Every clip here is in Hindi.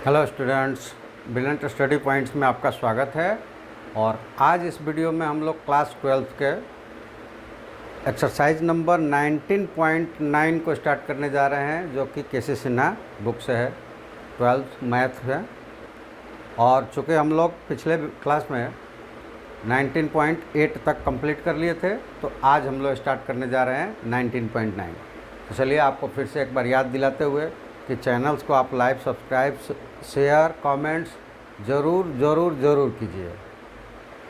Hello students, brilliant study points में आपका स्वागत है। और आज इस वीडियो में हम लोग क्लास 12 के एक्सरसाइज नंबर 19.9 को स्टार्ट करने जा रहे हैं, जो कि केसी सिन्हा बुक से है, 12th मैथ है। और चूँकि हम लोग पिछले क्लास में 19.8 तक कंप्लीट कर लिए थे, तो आज हम लोग स्टार्ट करने जा रहे हैं 19.9। तो चलिए आपको फिर से एक बार याद दिलाते हुए कि चैनल्स को आप लाइक, सब्सक्राइब, शेयर, कमेंट्स ज़रूर कीजिए,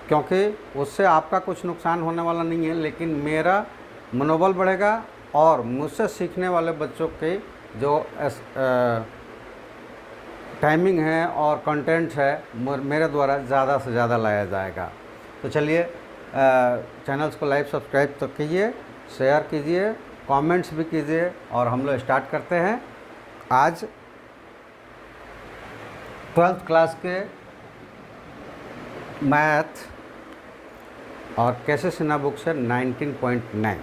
क्योंकि उससे आपका कुछ नुकसान होने वाला नहीं है, लेकिन मेरा मनोबल बढ़ेगा और मुझसे सीखने वाले बच्चों के जो टाइमिंग है और कंटेंट है मेरे द्वारा ज़्यादा से ज़्यादा लाया जाएगा। तो चलिए चैनल्स को लाइक, सब्सक्राइब तो कीजिए, शेयर कीजिए, कमेंट्स भी कीजिए, और हम लोग स्टार्ट करते हैं आज 12th क्लास के मैथ और केसी सिन्हा बुक से 19.9।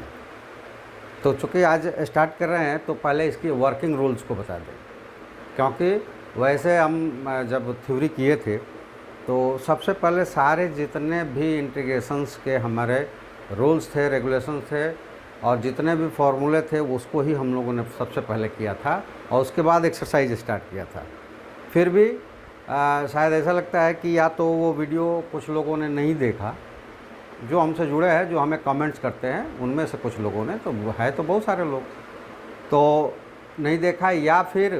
तो चूँकि आज स्टार्ट कर रहे हैं तो पहले इसकी वर्किंग रूल्स को बता दें, क्योंकि वैसे हम जब थ्योरी किए थे तो सबसे पहले सारे जितने भी इंटीग्रेशंस के हमारे रूल्स थे, रेगुलेशंस थे, और जितने भी फॉर्मूले थे उसको ही हम लोगों ने सबसे पहले किया था, और उसके बाद एक्सरसाइज स्टार्ट किया था। फिर भी शायद ऐसा लगता है कि या तो वो वीडियो कुछ लोगों ने नहीं देखा, जो हमसे जुड़े हैं, जो हमें कमेंट्स करते हैं, उनमें से कुछ लोगों ने, तो है तो बहुत सारे लोग तो नहीं देखा, या फिर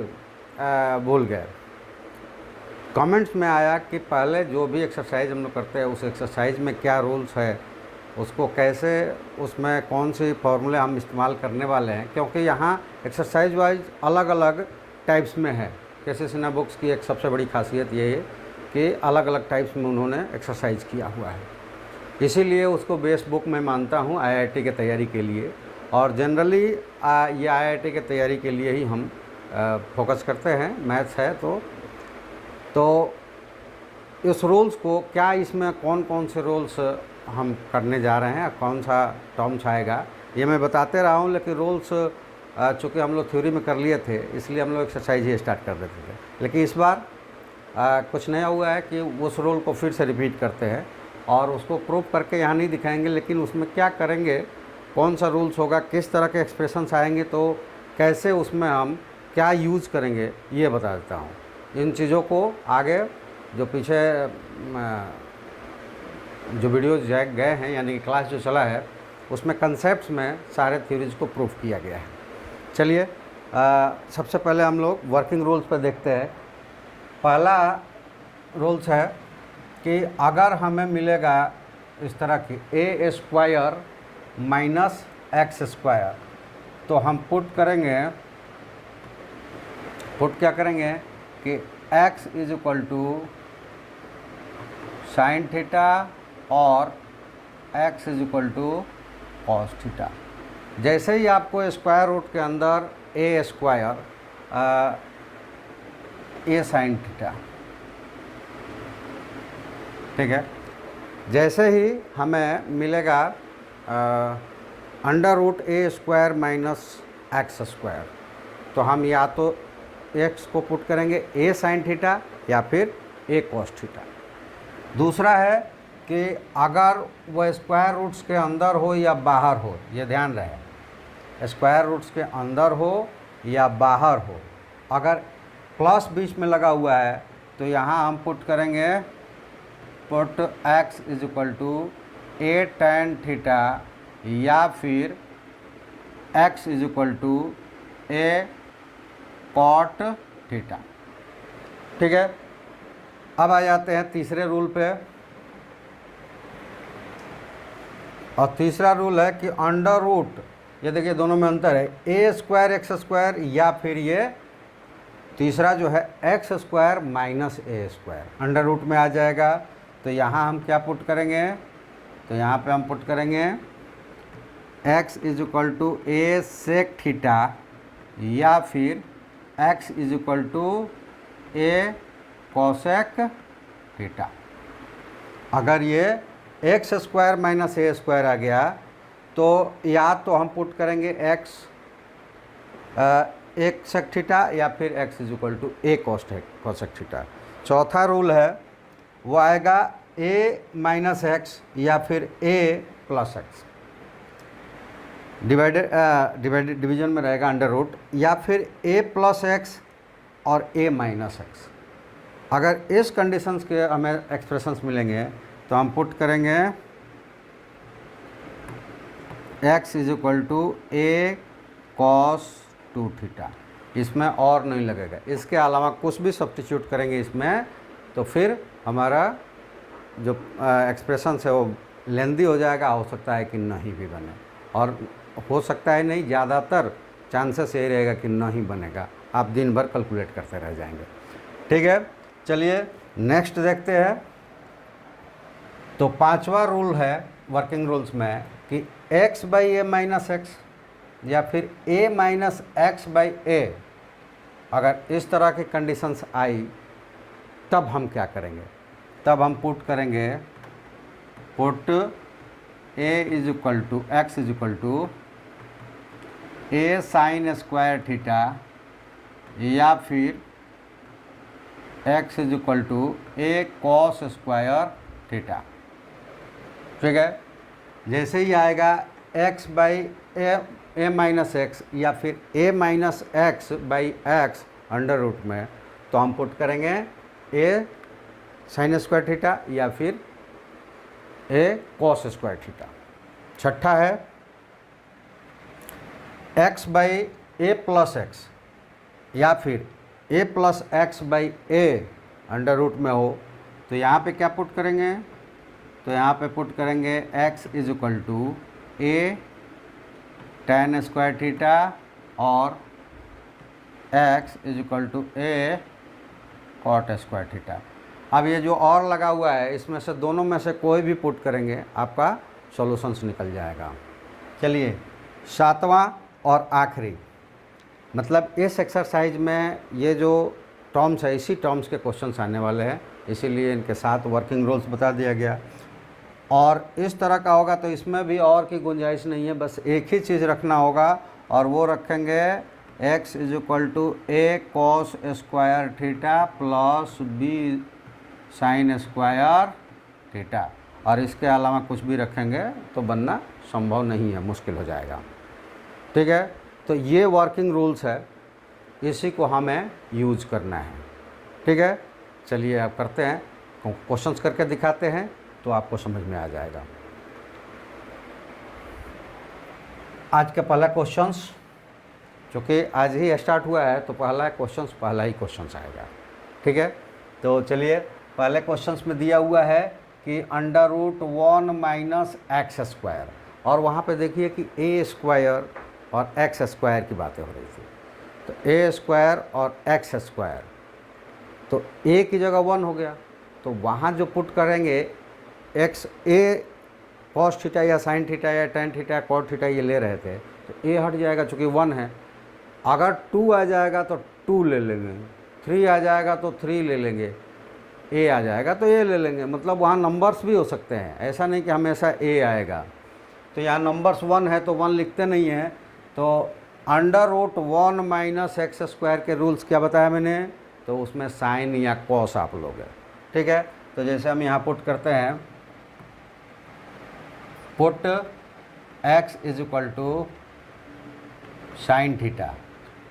भूल गए। कमेंट्स में आया कि पहले जो भी एक्सरसाइज हम लोग करते हैं उस एक्सरसाइज में क्या रूल्स है, उसको कैसे, उसमें कौन सी फार्मूले हम इस्तेमाल करने वाले हैं, क्योंकि यहाँ एक्सरसाइज वाइज अलग अलग टाइप्स में है। केसी सिन्हा बुक्स की एक सबसे बड़ी खासियत ये है कि अलग अलग टाइप्स में उन्होंने एक्सरसाइज किया हुआ है, इसीलिए उसको बेस्ट बुक मैं मानता हूँ आईआईटी के तैयारी के लिए। और जनरली ये आईआईटी के तैयारी के लिए ही हम फोकस करते हैं, मैथ्स है तो इस रूल्स को, क्या इसमें कौन कौन से रूल्स हम करने जा रहे हैं, कौन सा टर्म्स आएगा, ये मैं बताते रहा हूँ। लेकिन रूल्स चूँकि हम लोग थ्योरी में कर लिए थे, इसलिए हम लोग एक्सरसाइज ही स्टार्ट कर देते थे। लेकिन इस बार कुछ नया हुआ है कि उस रूल को फिर से रिपीट करते हैं, और उसको प्रूव करके यहाँ नहीं दिखाएंगे, लेकिन उसमें क्या करेंगे, कौन सा रूल्स होगा, किस तरह के एक्सप्रेशंस आएंगे, तो कैसे उसमें हम क्या यूज़ करेंगे, ये बता देता हूँ। इन चीज़ों को आगे जो पीछे जो वीडियोज गए हैं, यानी कि क्लास जो चला है, उसमें कंसेप्ट्स में सारे थ्योरीज को प्रूव किया गया है। चलिए सबसे पहले हम लोग वर्किंग रूल्स पर देखते हैं। पहला रूल्स है कि अगर हमें मिलेगा इस तरह की a square minus x square, तो हम पुट क्या करेंगे कि x is equal to sine theta और x is equal to cos theta. जैसे ही आपको स्क्वायर रूट के अंदर a square a sine theta, ठीक है, जैसे ही हमें मिलेगा अंडर रूट ए स्क्वायर माइनस एक्स स्क्वायर, तो हम या तो x को पुट करेंगे ए साइन थीटा या फिर ए कॉस थीटा। दूसरा है कि अगर वह स्क्वायर रूट्स के अंदर हो या बाहर हो, ये ध्यान रहे, स्क्वायर रूट्स के अंदर हो या बाहर हो, अगर प्लस बीच में लगा हुआ है तो यहाँ हम पुट करेंगे x is equal to a tan theta या फिर x is equal to a cot theta. ठीक है, अब आ जाते हैं तीसरे रूल पे, और तीसरा रूल है कि अंडर रूट, ये देखिए दोनों में अंतर है, ए स्क्वायर एक्स स्क्वायर या फिर ये तीसरा जो है एक्स स्क्वायर माइनस ए स्क्वायर अंडर रूट में आ जाएगा। तो यहाँ हम क्या पुट करेंगे, तो यहाँ पे हम पुट करेंगे x is equal to a sec theta या फिर x is equal to a cosec theta. अगर ये एक्स स्क्वायर माइनस ए स्क्वायर आ गया, तो या तो हम पुट करेंगे x एक सेक थीटा या फिर x is equal to a cosec theta. चौथा रूल है वो आएगा a माइनस एक्स या फिर a प्लस एक्स, डिवीजन में रहेगा अंडर रूट, या फिर a प्लस एक्स और a माइनस एक्स। अगर इस कंडीशंस के हमें एक्सप्रेशंस मिलेंगे तो हम पुट करेंगे x is equal to a cos 2 theta, इसमें और नहीं लगेगा। इसके अलावा कुछ भी सब्स्टिट्यूट करेंगे इसमें तो फिर हमारा जो एक्सप्रेशंस है वो लेंदी हो जाएगा, हो सकता है कि नहीं भी बने, और हो सकता है नहीं, ज़्यादातर चांसेस यही रहेगा कि नहीं बनेगा। आप दिन भर कैलकुलेट करते रह जाएंगे। ठीक है, चलिए नेक्स्ट देखते हैं। तो पांचवा रूल है वर्किंग रूल्स में कि x by a minus x या फिर a माइनस एक्स बाई ए, अगर इस तरह की कंडीशंस आई तब हम क्या करेंगे? तब हम पुट करेंगे put a is equal to x is equal to a sine square theta या फिर x is equal to a cos square theta. ठीक है, जैसे ही आएगा x by a minus x या फिर a minus x by x under root में, तो हम पुट करेंगे a साइन स्क्वायर थीटा या फिर a कॉस स्क्वायर थीटा। छठा है x by a plus x या फिर a plus x by a under root में हो, तो यहाँ पे क्या पुट करेंगे? तो यहाँ पे पुट करेंगे x is equal to a tan square theta और x is equal to a cot square theta. अब ये जो और लगा हुआ है इसमें से दोनों में से कोई भी पुट करेंगे आपका सॉल्यूशंस निकल जाएगा। चलिए सातवां और आखिरी, मतलब इस एक्सरसाइज में ये जो टर्म्स है इसी टर्म्स के क्वेश्चंस आने वाले हैं, इसीलिए इनके साथ वर्किंग रूल्स बता दिया गया। और इस तरह का होगा तो इसमें भी और की गुंजाइश नहीं है, बस एक ही चीज़ रखना होगा और वो रखेंगे x is equal to a cos square theta plus b sine square theta, और इसके अलावा कुछ भी रखेंगे तो बनना संभव नहीं है, मुश्किल हो जाएगा। ठीक है, तो ये वर्किंग रूल्स है, इसी को हमें यूज करना है। ठीक है, चलिए आप करते हैं, क्वेश्चंस करके दिखाते हैं तो आपको समझ में आ जाएगा। आज का पहला क्वेश्चंस, चूँकि आज ही स्टार्ट हुआ है तो पहला ही क्वेश्चंस आएगा। ठीक है, तो चलिए पहले क्वेश्चंस में दिया हुआ है कि under root 1 minus x square, और वहाँ पे देखिए कि ए स्क्वायर और एक्स स्क्वायर की बातें हो रही थी, तो ए स्क्वायर और एक्स स्क्वायर, तो ए की जगह 1 हो गया, तो वहाँ जो पुट करेंगे एक्स ए कॉस थीटा या साइन थीटा या टेन थीटा कॉट थीटा ये ले रहे थे, तो ए हट जाएगा चूँकि 1 है। अगर 2 आ जाएगा तो 2 ले लेंगे, 3 आ जाएगा तो 3 ले लेंगे, ए आ जाएगा तो ए ले लेंगे, मतलब वहाँ नंबर्स भी हो सकते हैं, ऐसा नहीं कि हमेशा ए आएगा। तो यहाँ नंबर्स 1 है तो 1 लिखते नहीं हैं, तो under root 1 minus x square के रूल्स क्या बताया मैंने, तो उसमें साइन या कॉस आप लोगे। ठीक है, तो जैसे हम यहाँ पुट करते हैं, put x is equal to sine theta,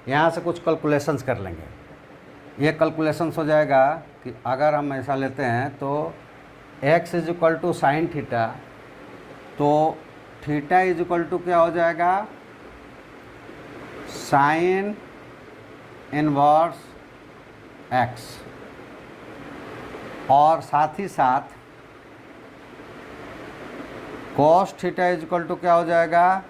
यहाँ से कुछ कैलकुलेशंस कर लेंगे। ये कैलकुलेशंस हो जाएगा कि अगर हम ऐसा लेते हैं तो x is equal to sine theta, तो थीटा इज इक्वल टू क्या हो जाएगा, साइन इनवर्स x, और साथ ही साथ cos theta is equal to क्या हो जाएगा,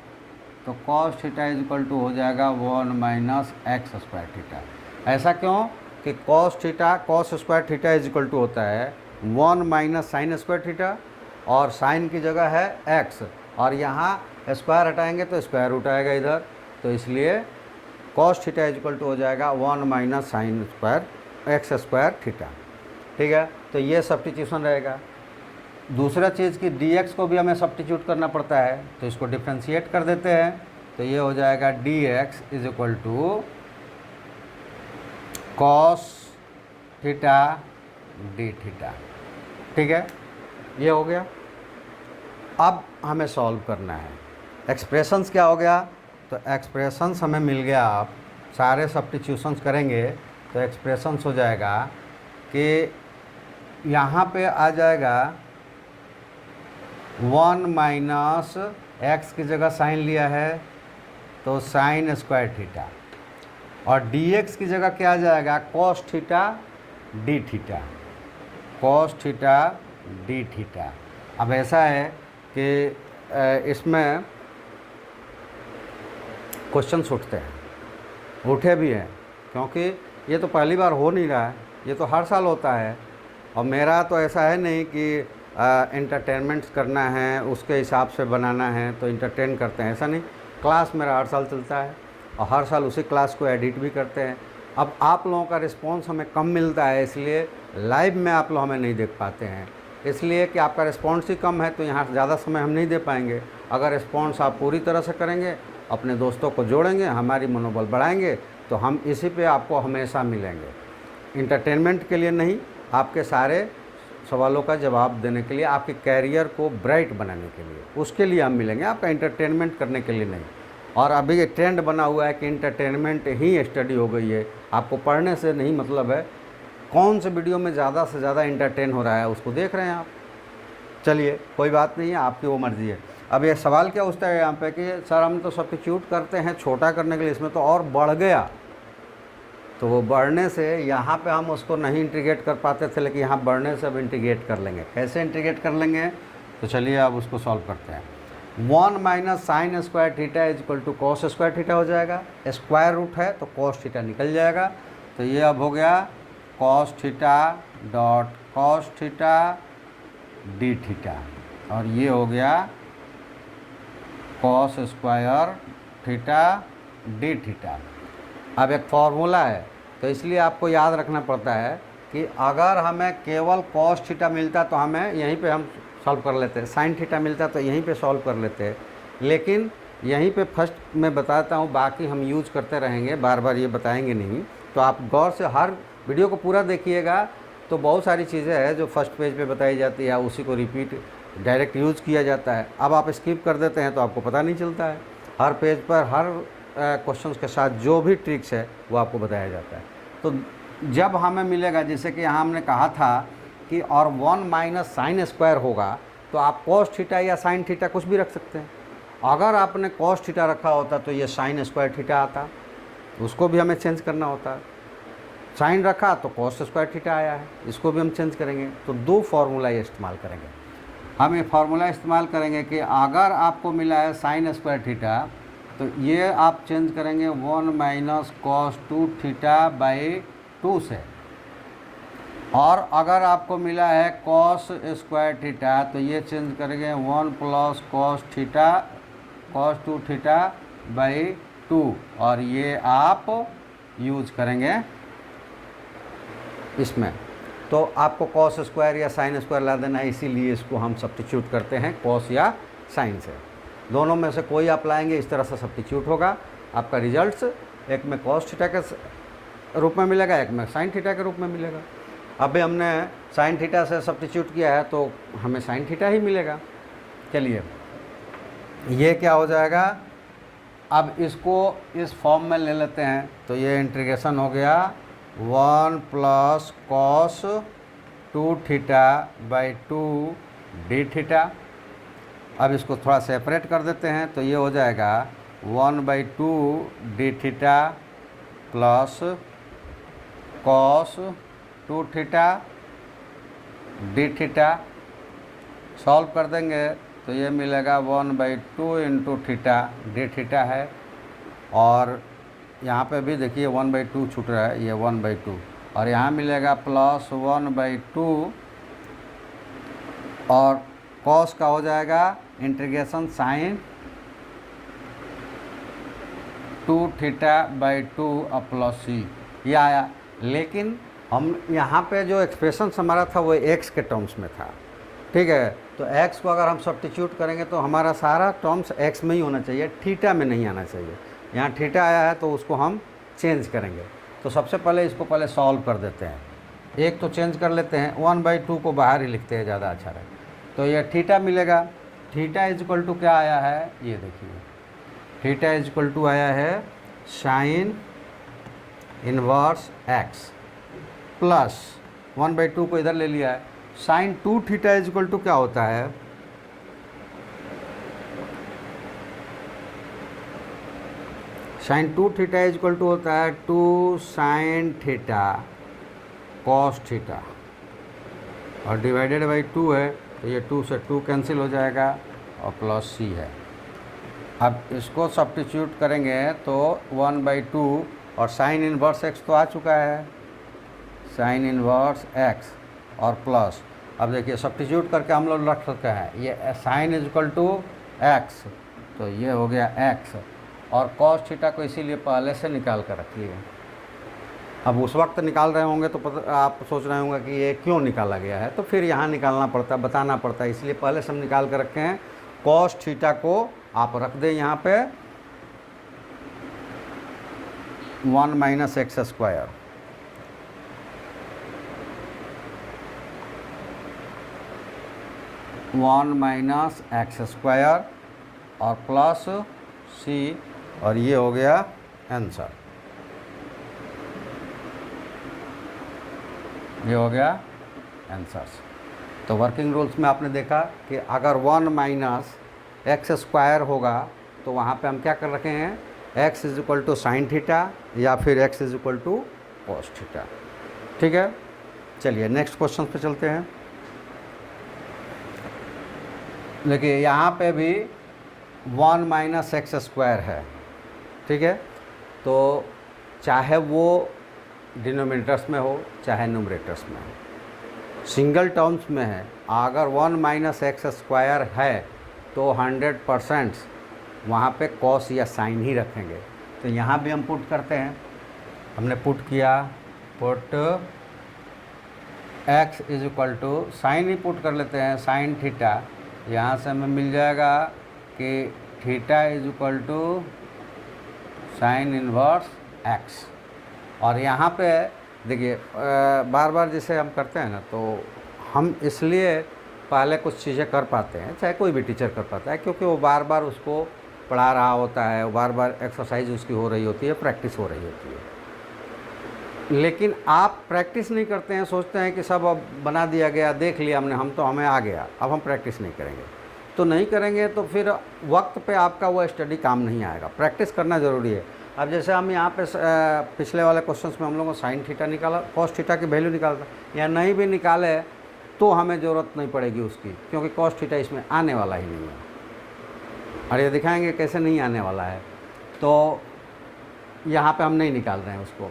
तो cos theta is equal to हो जाएगा 1 माइनस एक्स स्क्वायर थीटा। ऐसा क्यों कि cos square theta is equal to होता है 1 माइनस साइन स्क्वायर थीटा, और साइन की जगह है एक्स, और यहाँ स्क्वायर हटाएंगे तो स्क्वायर रूट आएगा इधर, तो इसलिए cos theta is equal to हो जाएगा 1 minus sine square x square theta. ठीक है, तो ये सब्स्टिट्यूशन रहेगा। दूसरा चीज़ कि dx को भी हमें सब्स्टिट्यूट करना पड़ता है, तो इसको डिफ्रेंशिएट कर देते हैं, तो ये हो जाएगा dx is equal to cos theta d theta. ठीक है, ये हो गया। अब हमें सॉल्व करना है। एक्सप्रेशंस क्या हो गया, तो एक्सप्रेशंस हमें मिल गया। आप सारे सब्स्टिट्यूशंस करेंगे तो एक्सप्रेशंस हो जाएगा कि यहाँ पे आ जाएगा 1 माइनस एक्स की जगह साइन लिया है तो साइन स्क्वायर थीटा, और dx की जगह क्या आ जाएगा, cos theta d theta, cos theta d theta. अब ऐसा है कि इसमें क्वेश्चंस उठते हैं, उठे भी हैं, क्योंकि ये तो पहली बार हो नहीं रहा है, ये तो हर साल होता है। और मेरा तो ऐसा है नहीं कि एंटरटेनमेंट्स करना है उसके हिसाब से बनाना है तो इंटरटेन करते हैं, ऐसा नहीं। क्लास मेरा हर साल चलता है और हर साल उसी क्लास को एडिट भी करते हैं। अब आप लोगों का रिस्पांस हमें कम मिलता है, इसलिए लाइव में आप लोग हमें नहीं देख पाते हैं, इसलिए कि आपका रिस्पांस ही कम है तो यहाँ ज़्यादा समय हम नहीं दे पाएंगे। अगर रिस्पांस आप पूरी तरह से करेंगे, अपने दोस्तों को जोड़ेंगे, हमारी मनोबल बढ़ाएंगे, तो हम इसी पे आपको हमेशा मिलेंगे। इंटरटेनमेंट के लिए नहीं, आपके सारे सवालों का जवाब देने के लिए, आपके कैरियर को ब्राइट बनाने के लिए, उसके लिए हम मिलेंगे, आपका इंटरटेनमेंट करने के लिए नहीं। और अभी ये ट्रेंड बना हुआ है कि इंटरटेनमेंट ही स्टडी हो गई है, आपको पढ़ने से नहीं मतलब है, कौन से वीडियो में ज़्यादा से ज़्यादा इंटरटेन हो रहा है उसको देख रहे हैं आप। चलिए कोई बात नहीं है, आपकी वो मर्ज़ी है। अब ये सवाल क्या उठता है यहाँ पे कि सर हम तो सब्स्टिट्यूट करते हैं छोटा करने के लिए, इसमें तो और बढ़ गया, तो वो बढ़ने से यहाँ पे हम उसको नहीं इंटीग्रेट कर पाते थे, लेकिन यहाँ बढ़ने से अब इंटीग्रेट कर लेंगे। कैसे इंटीग्रेट कर लेंगे, तो चलिए अब उसको सॉल्व करते हैं। 1 minus sine square theta is equal to cos square theta हो जाएगा, स्क्वायर रूट है तो कॉस थीटा निकल जाएगा, तो ये अब हो गया cos theta dot cos theta d theta, और ये हो गया cos square theta d theta. अब एक फार्मूला है तो इसलिए आपको याद रखना पड़ता है कि अगर हमें केवल कॉस थीटा मिलता तो हमें यहीं पे हम सॉल्व कर लेते हैं, साइन थीटा मिलता तो यहीं पे सॉल्व कर लेते हैं, लेकिन यहीं पे फर्स्ट मैं बताता हूँ, बाकी हम यूज करते रहेंगे, बार बार ये बताएंगे नहीं। तो आप गौर से हर वीडियो को पूरा देखिएगा, तो बहुत सारी चीज़ें हैं जो फर्स्ट पेज पे बताई जाती है, उसी को रिपीट डायरेक्ट यूज़ किया जाता है। अब आप स्किप कर देते हैं तो आपको पता नहीं चलता है, हर पेज पर हर क्वेश्चंस के साथ जो भी ट्रिक्स है वो आपको बताया जाता है। तो जब हमें मिलेगा, जैसे कि यहाँ हमने कहा था कि और 1 माइनस साइन स्क्वायर होगा, तो आप कॉस थीटा या साइन थीटा कुछ भी रख सकते हैं। अगर आपने कॉस थीटा रखा होता तो ये साइन स्क्वायर थीटा आता, उसको भी हमें चेंज करना होता। साइन रखा तो कॉस स्क्वायर थीटा आया है, इसको भी हम चेंज करेंगे। तो दो फार्मूला ये इस्तेमाल करेंगे, हम ये फार्मूला इस्तेमाल करेंगे कि अगर आपको मिला है साइन स्क्वायर थीटा, तो ये आप चेंज करेंगे 1 माइनस कॉस 2 थीटा बाई 2 से, और अगर आपको मिला है कॉस स्क्वायर थीटा तो ये चेंज करेंगे 1 plus cos theta cos 2 theta by 2, और ये आप यूज करेंगे इसमें। तो आपको कॉस स्क्वायर या साइन स्क्वायर ला देना है, इसीलिए इसको हम सब्स्टिट्यूट करते हैं कॉस या साइन से। दोनों में से कोई आप लाएंगे, इस तरह से सब्स्टिट्यूट होगा, आपका रिजल्ट्स एक में कॉस थीटा के रूप में मिलेगा, एक में साइन थीटा के रूप में मिलेगा। अभी हमने साइन थीटा से सब्स्टिट्यूट किया है तो हमें साइन थीटा ही मिलेगा। चलिए ये क्या हो जाएगा, अब इसको इस फॉर्म में ले लेते हैं, तो ये इंटीग्रेशन हो गया 1 plus cos 2 theta by 2 D theta. अब इसको थोड़ा सेपरेट कर देते हैं, तो ये हो जाएगा 1/2 D theta plus cos 2 theta d theta. Solve कर देंगे तो ये मिलेगा 1/2 इंटू थीटा डी थीटा है, और यहाँ पे भी देखिए 1/2 छूट रहा है, ये 1/2, और यहाँ मिलेगा प्लस 1/2, और कॉस का हो जाएगा integration sine 2 theta by 2 plus C, ये आया। लेकिन हम यहाँ पे जो एक्सप्रेशन हमारा था वो एक्स के टर्म्स में था, ठीक है। तो एक्स को अगर हम सब्स्टिट्यूट करेंगे तो हमारा सारा टर्म्स एक्स में ही होना चाहिए, थीटा में नहीं आना चाहिए। यहाँ थीटा आया है तो उसको हम चेंज करेंगे। तो सबसे पहले इसको पहले सॉल्व कर देते हैं। एक तो चेंज कर लेते हैं, 1/2 को बाहर ही लिखते हैं, ज़्यादा अच्छा रहे। तो ये थीटा मिलेगा। थीटा इज इक्वल टू क्या आया है, ये देखिए, थीटा इज इक्वल टू आया है साइन इनवर्स एक्स प्लस 1/2 को इधर ले लिया है, sine 2 theta is equal to क्या होता है, sine 2 theta is equal to होता है 2 साइन थीटा कॉस थीटा, और डिवाइडेड बाई 2 है, तो ये 2 से 2 कैंसिल हो जाएगा और प्लस सी है। अब इसको सब्स्टिट्यूट करेंगे तो 1/2 और साइन इनवर्स एक्स तो आ चुका है, साइन इनवर्स एक्स और प्लस, अब देखिए सब्स्टिट्यूट करके हम लोग रख सकते हैं, ये sine is equal to x, तो ये हो गया एक्स, और कॉस थीटा को इसीलिए पहले से निकाल कर रखिए। अब उस वक्त निकाल रहे होंगे तो आप सोच रहे होंगे कि ये क्यों निकाला गया है, तो फिर यहाँ निकालना पड़ता है, बताना पड़ता है, इसलिए पहले से हम निकाल कर रखे हैं। कॉस थीटा को आप रख दें यहाँ पे 1 - x स्क्वायर, -x स्क्वायर और प्लस सी, और ये हो गया आंसर, ये हो गया आंसर्स। तो वर्किंग रूल्स में आपने देखा कि अगर 1 - x स्क्वायर होगा तो वहाँ पे हम क्या कर रखे हैं, x is equal to sine theta या फिर x is equal to cos theta. ठीक है, चलिए नेक्स्ट क्वेश्चन पे चलते हैं। देखिए यहाँ पे भी 1 - x स्क्वायर है, ठीक है, तो चाहे वो डिनोमिनेटर्स में हो चाहे न्यूमरेटर्स में हो, सिंगल टर्म्स में है, अगर 1 - x स्क्वायर है तो 100% वहाँ पे कॉस या साइन ही रखेंगे। तो यहाँ भी हम पुट करते हैं, हमने पुट किया, put x is equal to sine ही पुट कर लेते हैं, साइन थीटा, यहाँ से हमें मिल जाएगा कि theta is equal to sine inverse x, और यहाँ पे देखिए बार बार जैसे हम करते हैं ना, तो हम इसलिए पहले कुछ चीज़ें कर पाते हैं, चाहे कोई भी टीचर कर पाता है, क्योंकि वो बार बार उसको पढ़ा रहा होता है, वो बार बार एक्सरसाइज उसकी हो रही होती है, प्रैक्टिस हो रही होती है। लेकिन आप प्रैक्टिस नहीं करते हैं, सोचते हैं कि सब अब बना दिया गया, देख लिया हमने, हमें आ गया, अब हम प्रैक्टिस नहीं करेंगे। तो नहीं करेंगे तो फिर वक्त पे आपका वो स्टडी काम नहीं आएगा। प्रैक्टिस करना ज़रूरी है। अब जैसे हम यहाँ पे पिछले वाले क्वेश्चंस में हम लोगों को साइन थीटा निकाला, कॉस थीटा की वैल्यू निकालता, या नहीं भी निकाले तो हमें ज़रूरत नहीं पड़ेगी उसकी, क्योंकि कॉस थीटा इसमें आने वाला ही नहीं है। और ये दिखाएंगे कैसे नहीं आने वाला है, तो यहाँ पे हम नहीं निकाल रहे हैं उसको।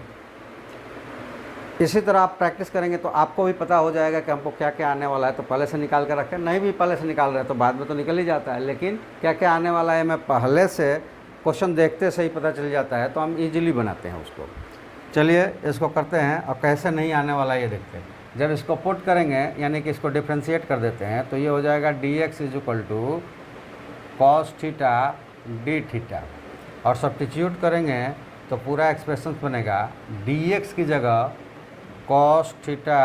इसी तरह आप प्रैक्टिस करेंगे तो आपको भी पता हो जाएगा कि हमको क्या क्या आने वाला है, तो पहले से निकाल कर रखें। नहीं भी पहले से निकाल रहे हैं तो बाद में तो निकल ही जाता है, लेकिन क्या क्या आने वाला है मैं पहले से क्वेश्चन देखते से ही पता चल जाता है, तो हम इजीली बनाते हैं उसको। चलिए इसको करते हैं, और कैसे नहीं आने वाला है ये देखते हैं। जब इसको पुट करेंगे, यानी कि इसको डिफ्रेंशिएट कर देते हैं, तो ये हो जाएगा dx is equal to cos theta d theta, और सब्स्टिट्यूट करेंगे तो पूरा एक्सप्रेशन बनेगा dx की जगह कॉस थीटा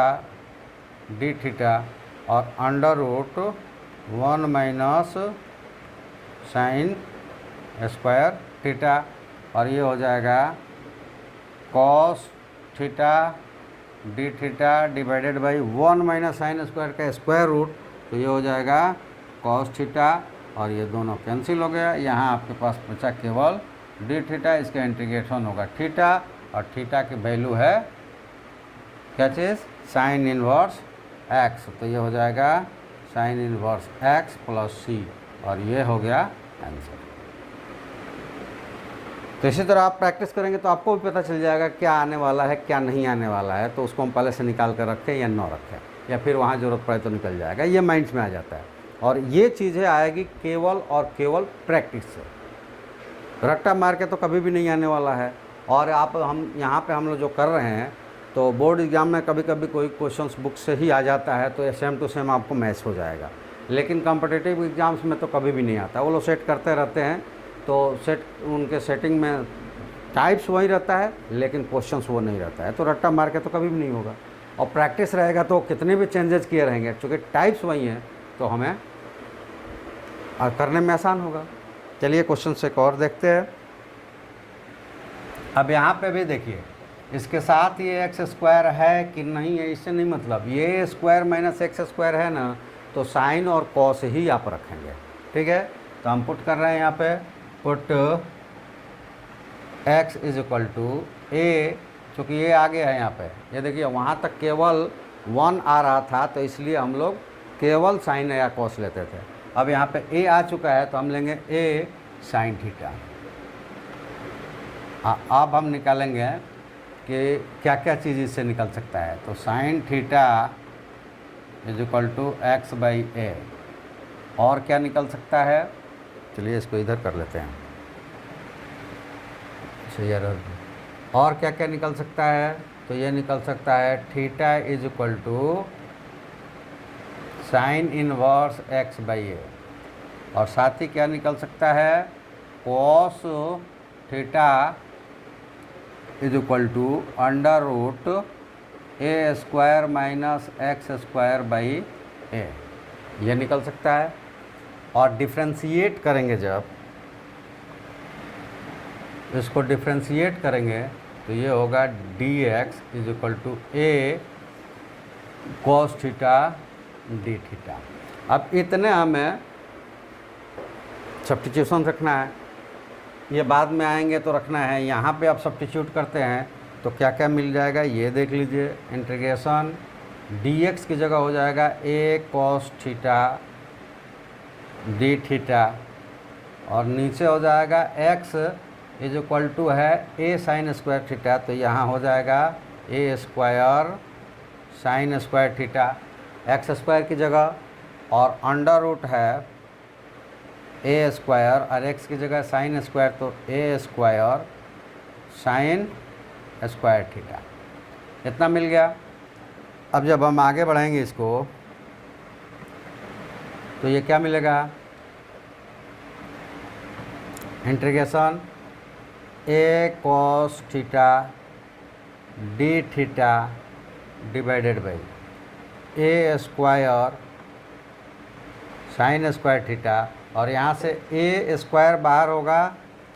डी थीटा और under root 1 - sine square theta, और ये हो जाएगा cos theta d theta divided by 1 - sine square का स्क्वायर रूट, तो ये हो जाएगा कॉस थीटा, और ये दोनों कैंसिल हो गया। यहाँ आपके पास बचा केवल डी थीटा, इसका इंटीग्रेशन होगा थीटा, और थीटा की वैल्यू है क्या चीज़, साइन इनवर्स एक्स, तो ये हो जाएगा साइन इनवर्स एक्स प्लस सी, और ये हो गया आंसर। तो इसी तरह आप प्रैक्टिस करेंगे तो आपको भी पता चल जाएगा क्या आने वाला है क्या नहीं आने वाला है, तो उसको हम पहले से निकाल कर रखें या न रखें, या फिर वहाँ ज़रूरत पड़े तो निकल जाएगा, ये माइंड्स में आ जाता है। और ये चीज़ें आएगी केवल और केवल प्रैक्टिस से, रट्टा मार के तो कभी भी नहीं आने वाला है। और हम यहाँ पे हम लोग जो कर रहे हैं, तो बोर्ड एग्ज़ाम में कभी कभी कोई क्वेश्चंस बुक से ही आ जाता है, तो सेम टू सेम आपको मैच हो जाएगा, लेकिन कॉम्पिटिटिव एग्ज़ाम्स में तो कभी भी नहीं आता। वो लोग सेट करते रहते हैं, तो उनके सेटिंग में टाइप्स वही रहता है लेकिन क्वेश्चंस वो नहीं रहता है, तो रट्टा मार के तो कभी भी नहीं होगा। और प्रैक्टिस रहेगा तो कितने भी चेंजेस किए रहेंगे, क्योंकि टाइप्स वही हैं तो हमें करने में आसान होगा। चलिए क्वेश्चन से एक और देखते हैं। अब यहाँ पे भी देखिए, इसके साथ ये एक्स स्क्वायर है कि नहीं है इससे नहीं मतलब, ये स्क्वायर माइनस एक्स स्क्वायर है ना, तो साइन और कॉस ही आप रखेंगे, ठीक है। तो हम पुट कर रहे हैं यहाँ पे, put x is equal to A, चूँकि ये आ गया है यहाँ पे, ये देखिए वहाँ तक केवल 1 आ रहा था तो इसलिए हम लोग केवल साइन या कॉस लेते थे। अब यहाँ पे a आ चुका है तो हम लेंगे a साइन थीटा। अब हम निकालेंगे कि क्या क्या चीज़ इससे निकल सकता है। तो sine theta is equal to x by A, और क्या निकल सकता है, चलिए इसको इधर कर लेते हैं। और क्या क्या निकल सकता है, तो ये निकल सकता है theta is equal to sine inverse x by A, और साथ ही क्या निकल सकता है, cos theta is equal to under root A square minus x square by A, यह निकल सकता है। और डिफ्रेंशिएट करेंगे, जब इसको डिफ्रेंशिएट करेंगे तो ये होगा d x is equal to a cos theta d theta. अब इतने हमें सब्स्टिट्यूशन रखना है, ये बाद में आएंगे तो रखना है। यहाँ पे आप सब्स्टिट्यूट करते हैं तो क्या क्या मिल जाएगा ये देख लीजिए। इंटीग्रेशन dx की जगह हो जाएगा a cos theta d theta, और नीचे हो जाएगा x इज इक्वल टू है a साइन स्क्वायर थीटा, तो यहाँ हो जाएगा a square sine square theta x square की जगह, और अंडर रूट है a स्क्वायर और x की जगह साइन स्क्वायर, तो a square sine square theta, इतना मिल गया। अब जब हम आगे बढ़ाएंगे इसको तो ये क्या मिलेगा, integration a cos theta d theta divided by a square sine square theta, और यहाँ से a स्क्वायर बाहर होगा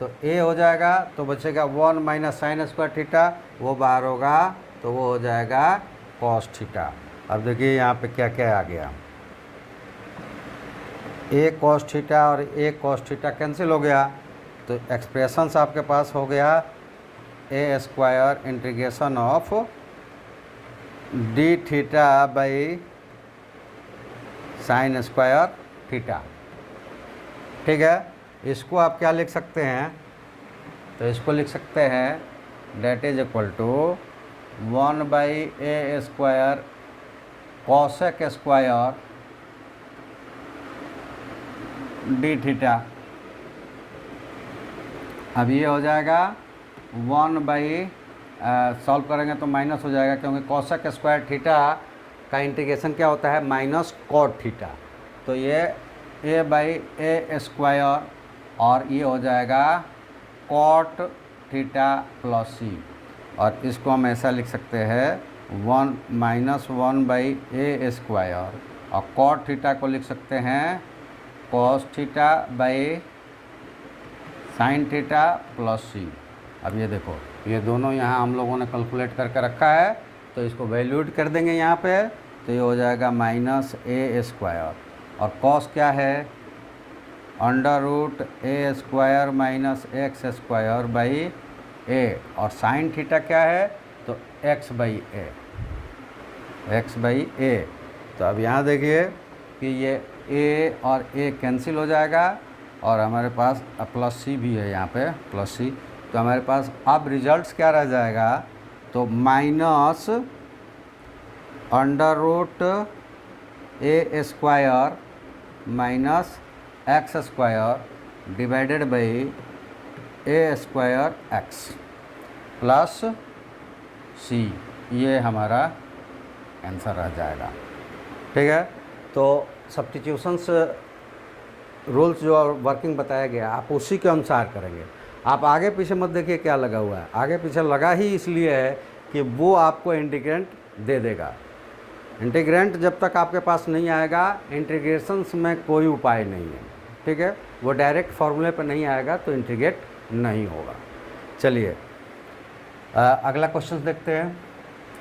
तो a हो जाएगा, तो बचेगा 1 माइनस साइन स्क्वायर थीटा, वो बाहर होगा तो वो हो जाएगा कॉस थीटा। अब देखिए यहाँ पे क्या क्या आ गया, a cos थीटा और a cos थीटा कैंसिल हो गया, तो एक्सप्रेशंस आपके पास हो गया a square integration of D theta by sign square theta, ठीक है। इसको आप क्या लिख सकते हैं, तो इसको लिख सकते हैं that is equal to 1 by A square cosec square d theta. अब ये हो जाएगा 1 बाई सॉल्व करेंगे तो माइनस हो जाएगा, क्योंकि कॉसेक स्क्वायर थीटा का इंटीग्रेशन क्या होता है, माइनस कॉट थीटा, तो ये a बाई ए स्क्वायर, और ये हो जाएगा कॉट थीटा प्लस सी, और इसको हम ऐसा लिख सकते हैं 1 माइनस 1 बाई ए स्क्वायर, और कॉट थीटा को लिख सकते हैं cos theta by sine theta plus C. अब ये देखो, ये दोनों यहाँ हम लोगों ने कैलकुलेट करके रखा है, तो इसको वैल्यूड कर देंगे यहाँ पे, तो ये हो जाएगा माइनस ए स्क्वायर, और कॉस क्या है, under root A square minus x square by A, और साइन थीटा क्या है, तो x by A, x by A. तो अब यहाँ देखिए कि ये ए और ए कैंसिल हो जाएगा, और हमारे पास प्लस सी भी है यहाँ पे, प्लस सी, तो हमारे पास अब रिजल्ट्स क्या रह जाएगा, तो minus under root A square minus x square divided by A square x plus C, ये हमारा आंसर रह जाएगा, ठीक है। तो सब्स्टिट्यूशंस रूल्स जो वर्किंग बताया गया आप उसी के अनुसार करेंगे। आप आगे पीछे मत देखिए क्या लगा हुआ है, आगे पीछे लगा ही इसलिए है कि वो आपको इंटीग्रेंट दे देगा। इंटीग्रेंट जब तक आपके पास नहीं आएगा इंटीग्रेशंस में कोई उपाय नहीं है, ठीक है। वो डायरेक्ट फार्मूले पर नहीं आएगा तो इंटीग्रेट नहीं होगा। चलिए अगला क्वेश्चन देखते हैं,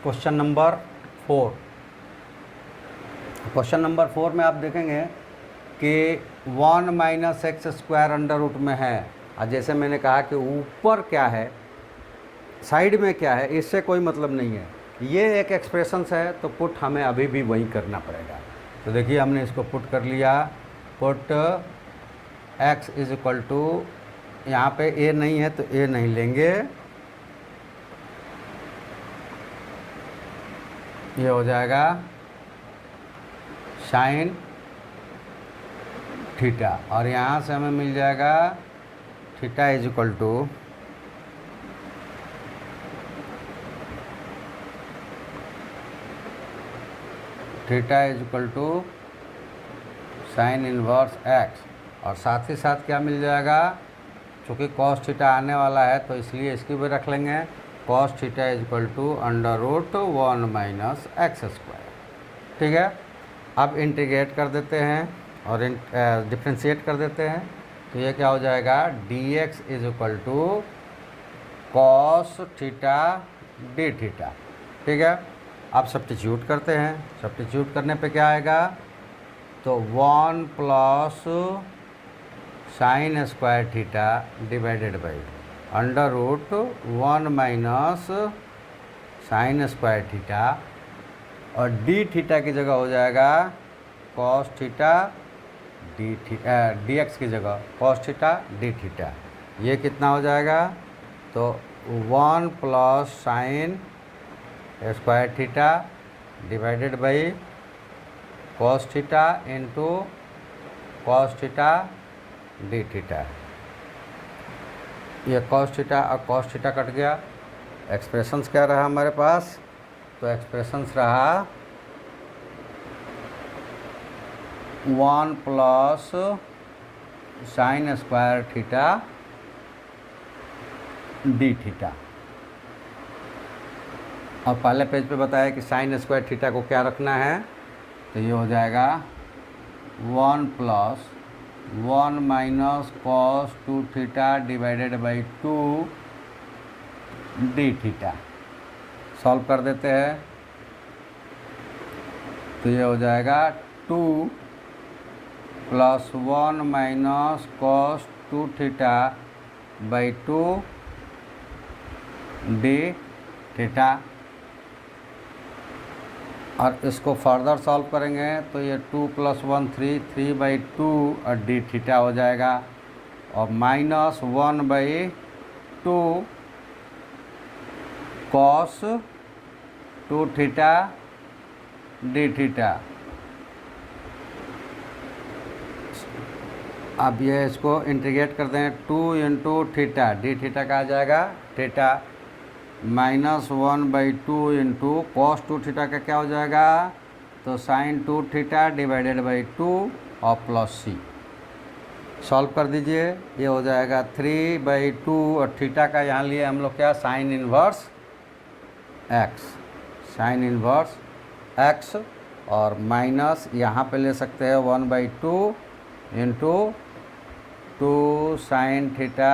क्वेश्चन नंबर 4। क्वेश्चन नंबर 4 में आप देखेंगे कि 1 minus x square under root में है, और जैसे मैंने कहा कि ऊपर क्या है साइड में क्या है इससे कोई मतलब नहीं है, ये एक एक्सप्रेशंस है तो पुट हमें अभी भी वही करना पड़ेगा। तो देखिए हमने इसको पुट कर लिया, put x is equal to, यहाँ पे a नहीं है तो a नहीं लेंगे, ये हो जाएगा साइन थीटा, और यहाँ से हमें मिल जाएगा theta is equal to sine inverse x, और साथ ही साथ क्या मिल जाएगा, चूँकि कॉस थीटा आने वाला है तो इसलिए इसकी भी रख लेंगे, cos theta is equal to under root 1 minus x square. ठीक है, अब इंटीग्रेट कर देते हैं और डिफ्रेंशिएट कर देते हैं, तो ये क्या हो जाएगा, dx is equal to cos theta d theta. ठीक है, अब सब्स्टिट्यूट करते हैं, सब्स्टिट्यूट करने पे क्या आएगा, तो 1 plus sine square theta divided by under root 1 minus sine square theta, और डी थीटा की जगह हो जाएगा कॉस थीटा डी एक्स की जगह कॉस थीटा डी थीटा। ये कितना हो जाएगा, तो 1 plus sine square theta divided by cos theta into cos theta d theta. ये कॉस थीटा और कॉस थीटा कट गया, एक्सप्रेशंस क्या रहा हमारे पास, तो एक्सप्रेशंस रहा 1 plus sine square theta d theta, और पहले पेज पे बताया कि साइन स्क्वायर थीटा को क्या रखना है, तो ये हो जाएगा 1 plus 1 minus cos 2 theta divided by 2 D theta. Solve कर देते हैं, तो ये हो जाएगा 2 plus 1 minus cos 2 theta by 2 D theta, और इसको फर्दर सॉल्व करेंगे तो ये 2 प्लस 1 3 बाई 2 और डी थीटा हो जाएगा, और minus 1 by 2 cos 2 theta d theta. अब ये इसको इंटीग्रेट कर दें, 2 इंटू थीटा डी थीटा का आ जाएगा theta, minus 1 by 2 into cos 2 theta का क्या हो जाएगा, तो साइन 2 थीटा डिवाइडेड बाई 2 और प्लस सी। सॉल्व कर दीजिए, ये हो जाएगा 3 बाई 2 और थीटा का यहाँ लिए हम लोग क्या, sign inverse x, sign inverse x, और माइनस यहाँ पे ले सकते हैं 1 by 2 into 2 sine theta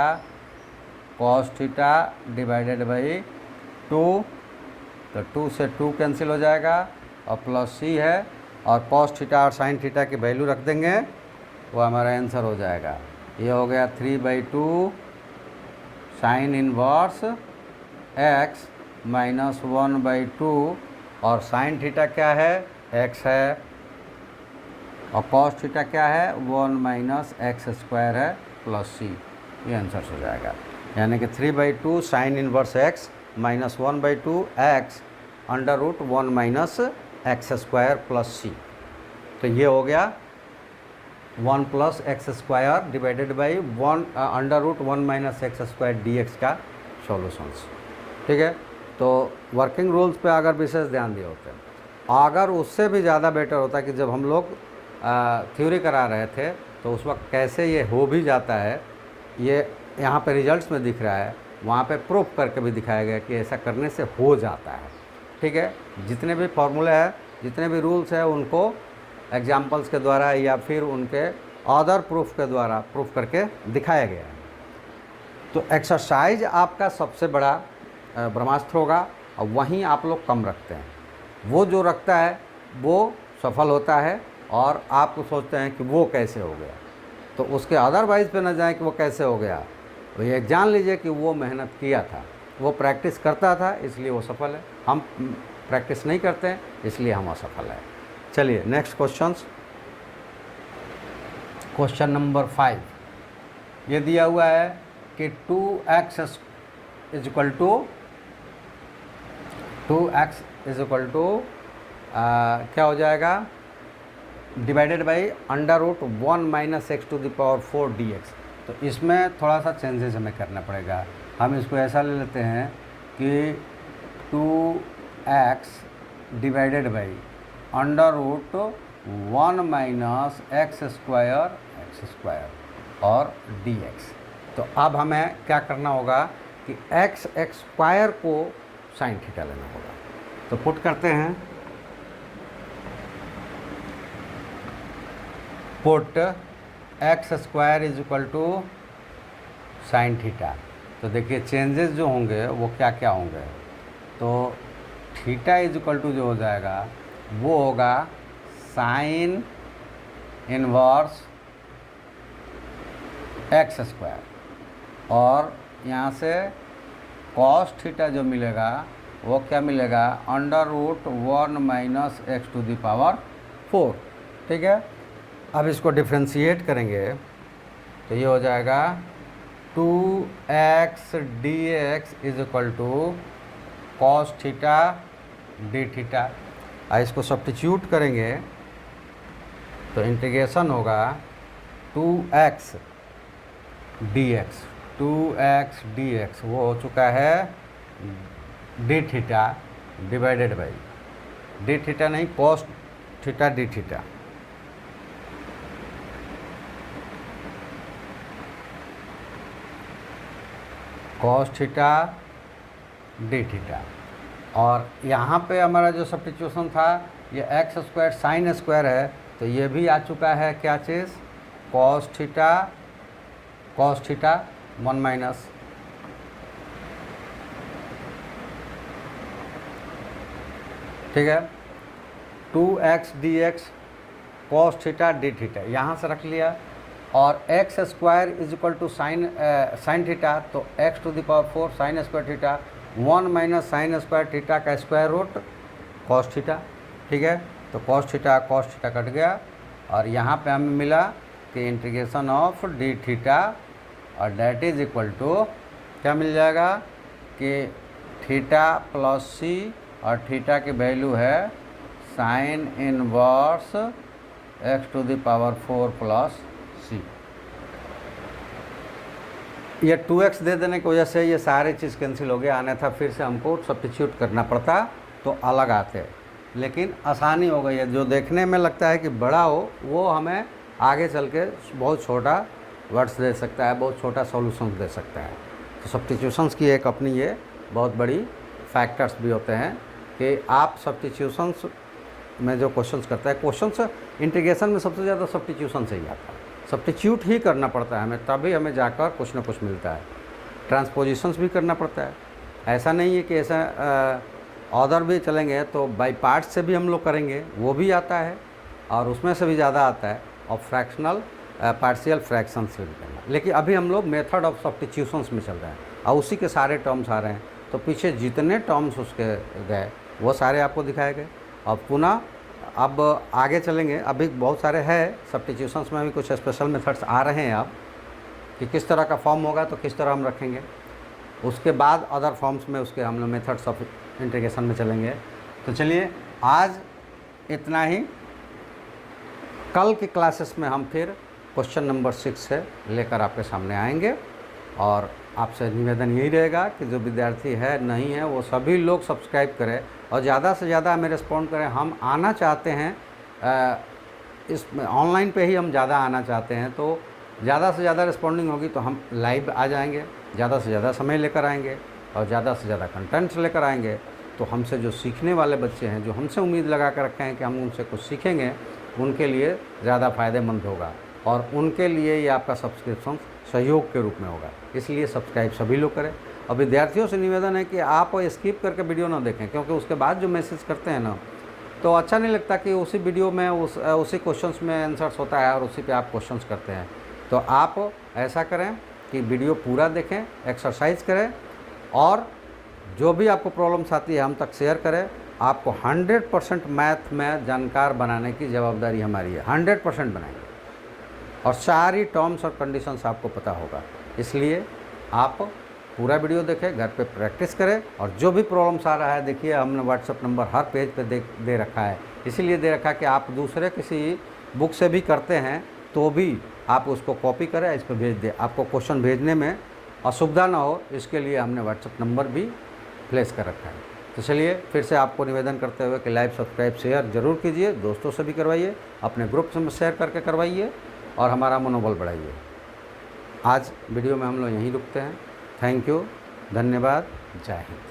cos theta divided by 2, तो 2 से 2 कैंसिल हो जाएगा और प्लस सी है, और कॉस थीटा और साइन थीटा की वैल्यू रख देंगे, वो हमारा आंसर हो जाएगा। ये हो गया 3 by 2 sine inverse x minus 1 by 2, और साइन थीटा क्या है, एक्स है, और कॉस थीटा क्या है, 1 माइनस एक्स स्क्वायर है प्लस सी। ये आंसर हो जाएगा, यानी कि 3 by 2 sine inverse x minus 1 by 2 x under root 1 minus x square plus C. तो ये हो गया 1 plus x square divided by 1 under root 1 minus x square d x का सॉल्यूशंस। ठीक है, तो वर्किंग रूल्स पे अगर विशेष ध्यान दिए होते हैं, अगर उससे भी ज़्यादा बेटर होता कि जब हम लोग थ्योरी करा रहे थे तो उस वक्त कैसे ये हो भी जाता है, ये यहाँ पे रिजल्ट्स में दिख रहा है, वहाँ पे प्रूफ करके भी दिखाया गया कि ऐसा करने से हो जाता है। ठीक है, जितने भी फॉर्मूले हैं, जितने भी रूल्स हैं, उनको एग्जाम्पल्स के द्वारा या फिर उनके अदर प्रूफ के द्वारा प्रूफ करके दिखाया गया है। तो एक्सरसाइज आपका सबसे बड़ा ब्रह्मास्त्र होगा, और वहीं आप लोग कम रखते हैं। वो जो रखता है वो सफल होता है, और आप सोचते हैं कि वो कैसे हो गया, तो उसके अदरवाइज पे न जाए कि वो कैसे हो गया। तो ये जान लीजिए कि वो मेहनत किया था, वो प्रैक्टिस करता था, इसलिए वो सफल है। हम प्रैक्टिस नहीं करते हैं, इसलिए हम असफल हैं। चलिए नेक्स्ट क्वेश्चन नंबर 5 ये दिया हुआ है कि 2x इज इक्वल टू क्या हो जाएगा, डिवाइडेड बाई √1 - x⁴ dx। तो इसमें थोड़ा सा चेंजेस हमें करना पड़ेगा। हम इसको ऐसा ले लेते हैं कि 2x डिवाइडेड बाई √1 - x² और dx। तो अब हमें क्या करना होगा कि x² को sin थीटा लेना होगा। तो पुट करते हैं, put x² is equal to sin theta. तो देखिए चेंजेस जो होंगे वो क्या क्या होंगे। तो थीटा इज इक्वल टू जो हो जाएगा वो होगा sin इनवर्स x², और यहाँ से cos थीटा जो मिलेगा वो क्या मिलेगा, √1 - x⁴। ठीक है, अब इसको डिफ्रेंशिएट करेंगे तो ये हो जाएगा 2x dx is equal to cos theta d theta. इसको सब्स्टिट्यूट करेंगे तो इंटीग्रेशन होगा 2x dx वो हो चुका है d theta divided by d theta नहीं, cos theta d theta. cos theta d theta. और यहाँ पे हमारा जो सब्स्टिट्यूशन था ये x² sin² है, तो ये भी आ चुका है क्या चीज़, cos थीटा 1 - ठीक है, 2x dx cos theta d theta यहाँ से रख लिया, और x² is equal to sin theta, तो x⁴ sin² theta 1 - sin² theta का स्क्वायर रूट cos थीटा। ठीक है, तो cos थीटा कट गया, और यहाँ पे हमें मिला कि इंटीग्रेशन ऑफ d थीटा, और डेट इज इक्वल टू क्या मिल जाएगा कि थीटा प्लस c, और थीटा की वैल्यू है sin inverse x⁴ plus c। ये 2x दे देने की वजह से ये सारे चीज़ कैंसिल हो गया, आने था फिर से हमको सब्स्टिट्यूट करना पड़ता तो अलग आते, लेकिन आसानी हो गई है। जो देखने में लगता है कि बड़ा हो, वो हमें आगे चल के बहुत छोटा वर्ड्स दे सकता है, बहुत छोटा सॉल्यूशन दे सकता है। तो सब्स्टिट्यूशंस की एक अपनी ये बहुत बड़ी फैक्टर्स भी होते हैं कि आप सब्स्टिट्यूशंस में जो क्वेश्चंस करता है, क्वेश्चंस इंटीग्रेशन में सबसे ज़्यादा सब्स्टिट्यूशन से ही आता है, सब्स्टिट्यूट ही करना पड़ता है हमें, तभी हमें जाकर कुछ ना कुछ मिलता है। ट्रांसपोजिशंस भी करना पड़ता है, ऐसा नहीं है कि ऐसा ऑर्डर भी चलेंगे तो बाई पार्ट से भी हम लोग करेंगे, वो भी आता है, और उसमें से भी ज़्यादा आता है, और फ्रैक्शनल पार्शियल फ्रैक्शन से भी करना। लेकिन अभी हम लोग मेथड ऑफ सब्स्टिट्यूशंस में चल रहे हैं, और उसी के सारे टर्म्स आ रहे हैं। तो पीछे जितने टर्म्स उसके गए वो सारे आपको दिखाए गए, और पुनः अब आगे चलेंगे। अभी बहुत सारे हैं सब्स्टिट्यूशंस में, भी कुछ स्पेशल मेथड्स आ रहे हैं अब, कि किस तरह का फॉर्म होगा तो किस तरह हम रखेंगे। उसके बाद अदर फॉर्म्स में उसके हम लोग मेथड्स ऑफ इंटीग्रेशन में चलेंगे। तो चलिए आज इतना ही, कल की क्लासेस में हम फिर क्वेश्चन नंबर 6 से लेकर आपके सामने आएंगे। और आपसे निवेदन यही रहेगा कि जो विद्यार्थी है नहीं है वो सभी लोग सब्सक्राइब करें, और ज़्यादा से ज़्यादा हमें रिस्पॉन्ड करें। हम आना चाहते हैं, इसमें ऑनलाइन पे ही हम ज़्यादा आना चाहते हैं, तो ज़्यादा से ज़्यादा रिस्पॉन्डिंग होगी तो हम लाइव आ जाएंगे, ज़्यादा से ज़्यादा समय लेकर आएंगे और ज़्यादा से ज़्यादा कंटेंट्स लेकर आएंगे। तो हमसे जो सीखने वाले बच्चे हैं, जो हमसे उम्मीद लगा कर रखे हैं कि हम उनसे कुछ सीखेंगे, उनके लिए ज़्यादा फ़ायदेमंद होगा और उनके लिए ये आपका सब्सक्रिप्शन सहयोग के रूप में होगा। इसलिए सब्सक्राइब सभी लोग करें। और विद्यार्थियों से निवेदन है कि आप स्किप करके वीडियो ना देखें, क्योंकि उसके बाद जो मैसेज करते हैं ना, तो अच्छा नहीं लगता कि उसी वीडियो में उसी क्वेश्चंस में आंसर्स होता है और उसी पे आप क्वेश्चंस करते हैं। तो आप ऐसा करें कि वीडियो पूरा देखें, एक्सरसाइज करें और जो भी आपको प्रॉब्लम्स आती है हम तक शेयर करें। आपको 100% मैथ में जानकार बनाने की जवाबदारी हमारी है, 100% बनाएंगे और सारी टर्म्स और कंडीशंस आपको पता होगा। इसलिए आप पूरा वीडियो देखें, घर पे प्रैक्टिस करें और जो भी प्रॉब्लम्स आ रहा है, देखिए हमने व्हाट्सएप नंबर हर पेज पे दे रखा है। इसीलिए दे रखा है कि आप दूसरे किसी बुक से भी करते हैं तो भी आप उसको कॉपी करें, इस पर भेज दें। आपको क्वेश्चन भेजने में असुविधा ना हो, इसके लिए हमने व्हाट्सएप नंबर भी प्लेस कर रखा है। तो चलिए फिर से आपको निवेदन करते हुए कि लाइव सब्सक्राइब शेयर ज़रूर कीजिए, दोस्तों से भी करवाइए, अपने ग्रुप में शेयर करके करवाइए और हमारा मनोबल बढ़ाइए। आज वीडियो में हम लोग यहीं रुकते हैं। थैंक यू, धन्यवाद, जय हिंद।